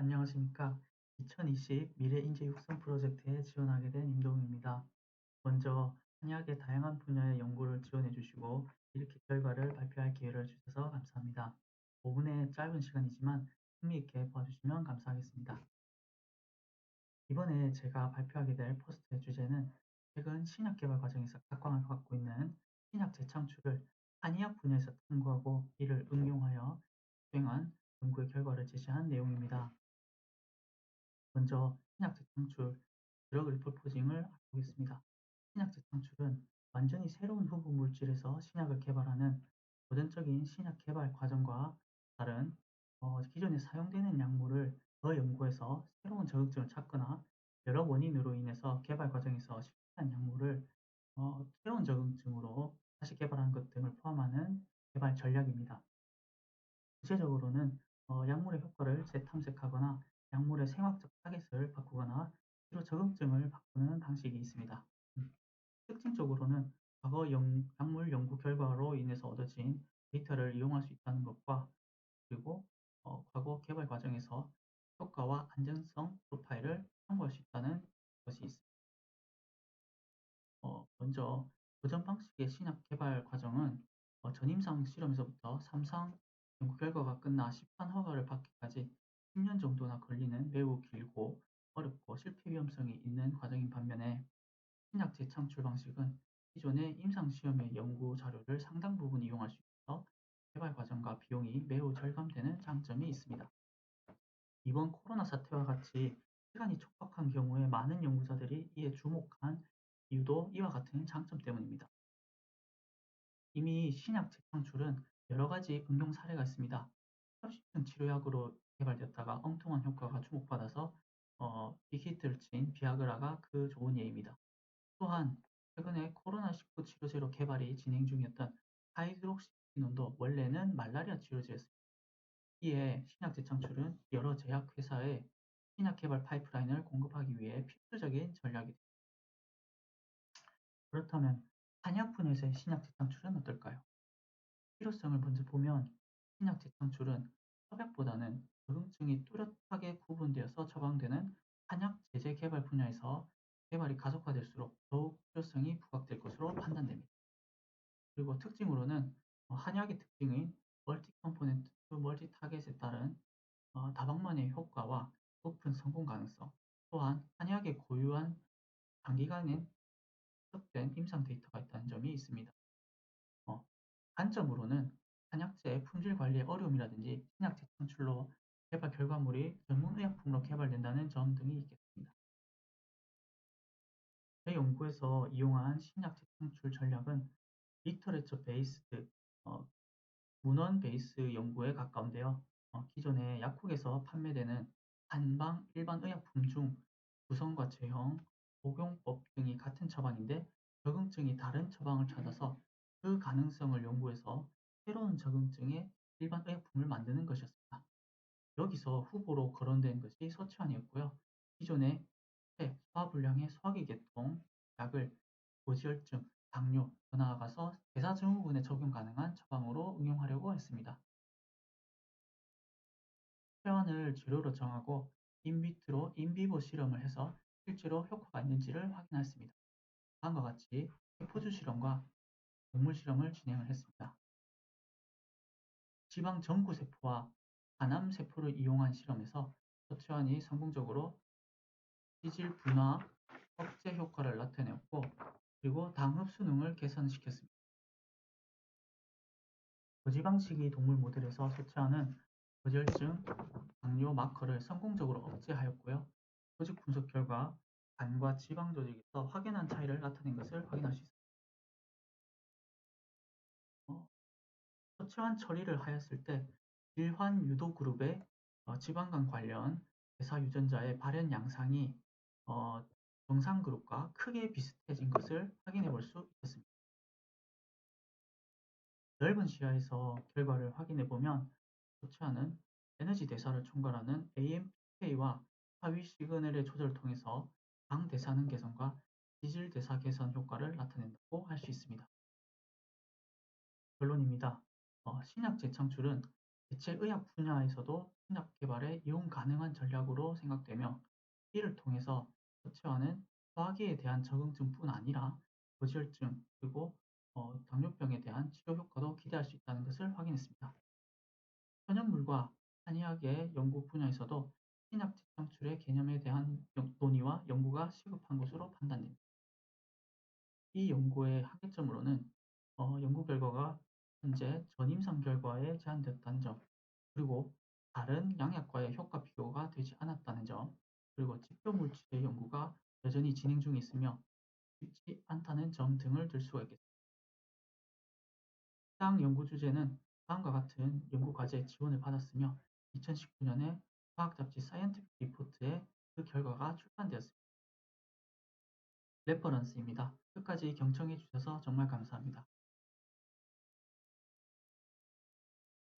안녕하십니까. 2020 미래인재 육성 프로젝트에 지원하게 된 임동입니다. 먼저 한의학의 다양한 분야의 연구를 지원해 주시고 이렇게 결과를 발표할 기회를 주셔서 감사합니다. 5분의 짧은 시간이지만 흥미있게 봐주시면 감사하겠습니다. 이번에 제가 발표하게 될 포스트의 주제는 최근 신약 개발 과정에서 각광을 받고 있는 신약 재창출을 한의학 분야에서 탐구하고 이를 응용하여 수행한 연구의 결과를 제시한 내용입니다. 먼저 신약 재창출, 드러그 리퍼포징을 알아보겠습니다. 신약 재창출은 완전히 새로운 후보 물질에서 신약을 개발하는 고전적인 신약 개발 과정과 다른 기존에 사용되는 약물을 더 연구해서 새로운 저극증을 찾거나 여러 원인으로 인해서 개발 과정에서 실패한 약물을 새로운 저극증으로 다시 개발하는 것 등을 포함하는 개발 전략입니다. 구체적으로는 약물의 효과를 재탐색하거나 약물의 생화적 타겟을 바꾸거나 치료 적응증을 바꾸는 방식이 있습니다. 특징적으로는 과거 약물 연구 결과로 인해서 얻어진 데이터를 이용할 수 있다는 것과 그리고 과거 개발 과정에서 효과와 안전성 프로파일을 참고할 수 있다는 것이 있습니다. 먼저 고전 방식의 신약 개발 과정은 전임상 실험에서부터 3상 연구 결과가 끝나 시판 허가를 받기까지 10년 정도나 걸리는 매우 길고 어렵고 실패 위험성이 있는 과정인 반면에 신약 재창출 방식은 기존의 임상 시험의 연구 자료를 상당 부분 이용할 수 있어 개발 과정과 비용이 매우 절감되는 장점이 있습니다. 이번 코로나 사태와 같이 시간이 촉박한 경우에 많은 연구자들이 이에 주목한 이유도 이와 같은 장점 때문입니다. 이미 신약 재창출은 여러 가지 응용 사례가 있습니다. 협심증 치료약으로 개발되었다가 엉뚱한 효과가 주목받아서 빅히트를 친 비아그라가 그 좋은 예입니다. 또한 최근에 코로나19 치료제로 개발이 진행 중이었던 하이드록시퀴논도 원래는 말라리아 치료제였습니다. 이에 신약 재창출은 여러 제약회사에 신약 개발 파이프라인을 공급하기 위해 필수적인 전략이 됩니다. 그렇다면 한약 분야에서의 신약 재창출은 어떨까요? 필요성을 먼저 보면 신약 재창출은 협약보다는 적응증이 뚜렷하게 구분되어서 처방되는 한약 제제 개발 분야에서 개발이 가속화될수록 더욱 필요성이 부각될 것으로 판단됩니다. 그리고 특징으로는 한약의 특징인 멀티 컴포넌트 투 멀티 타겟에 따른 다방면의 효과와 높은 성공 가능성, 또한 한약의 고유한 장기간의 지속된 임상 데이터가 있다는 점이 있습니다. 어, 단점으로는 한약재의 품질 관리의 어려움이라든지 신약 재창출로 개발 결과물이 전문의약품으로 개발된다는 점 등이 있겠습니다. 제 연구에서 이용한 신약 재창출 전략은 리터레처 베이스드 문헌 베이스 연구에 가까운데요. 기존의 약국에서 판매되는 한방 일반 의약품 중 구성과 제형, 복용법 등이 같은 처방인데 적응증이 다른 처방을 찾아서 그 가능성을 연구해서 새로운 적응증의 일반 의약품을 만드는 것이었습니다. 여기서 후보로 거론된 것이 서치환이었고요. 기존의 소화불량의 소화기 계통 약을 고지혈증, 당뇨, 더 나아가서 대사증후군에 적용 가능한 처방으로 응용하려고 했습니다. 체환을 재료로 정하고 인비트로 인비보 실험을 해서 실제로 효과가 있는지를 확인했습니다. 다음과 같이 세포주 실험과 동물 실험을 진행을 했습니다. 지방 전구세포와 간암 세포를 이용한 실험에서 서체환이 성공적으로 지질 분화 억제 효과를 나타내었고 그리고 당 흡수능을 개선시켰습니다. 고지 방식의 동물 모델에서 서체환은 고지혈증, 당뇨 마커를 성공적으로 억제하였고요. 조직 분석 결과 간과 지방 조직에서 확연한 차이를 나타낸 것을 확인할 수 있습니다. 서체환 처리를 하였을 때 질환 유도 그룹의 지방간 관련 대사 유전자의 발현 양상이 어, 정상 그룹과 크게 비슷해진 것을 확인해 볼 수 있었습니다. 넓은 시야에서 결과를 확인해 보면 서체환은 에너지 대사를 촉발하는 AMPK와 하위 시그널의 조절을 통해서 당 대사능 개선과 지질 대사 개선 효과를 나타낸다고 할 수 있습니다. 결론입니다. 신약 재창출은 대체의학 분야에서도 신약 개발에 이용 가능한 전략으로 생각되며 이를 통해서 척추화는 소화기에 대한 적응증뿐 아니라 고지혈증 그리고 당뇨병에 대한 치료 효과도 기대할 수 있다는 것을 확인했습니다. 천연물과 한의학의 연구 분야에서도 신약 재창출의 개념에 대한 논의와 연구가 시급한 것으로 판단됩니다. 이 연구의 한계점으로는 연구 결과가 현재 전임상 결과에 제한되었다는 점, 그리고 다른 양약과의 효과 비교가 되지 않았다는 점, 그리고 지표 물질의 연구가 여전히 진행 중에 있으며 쉽지 않다는 점 등을 들 수가 있겠습니다. 해당 연구 주제는 다음과 같은 연구 과제 지원을 받았으며 2019년에 과학 잡지 사이언티픽 리포트에 그 결과가 출판되었습니다. 레퍼런스입니다. 끝까지 경청해 주셔서 정말 감사합니다.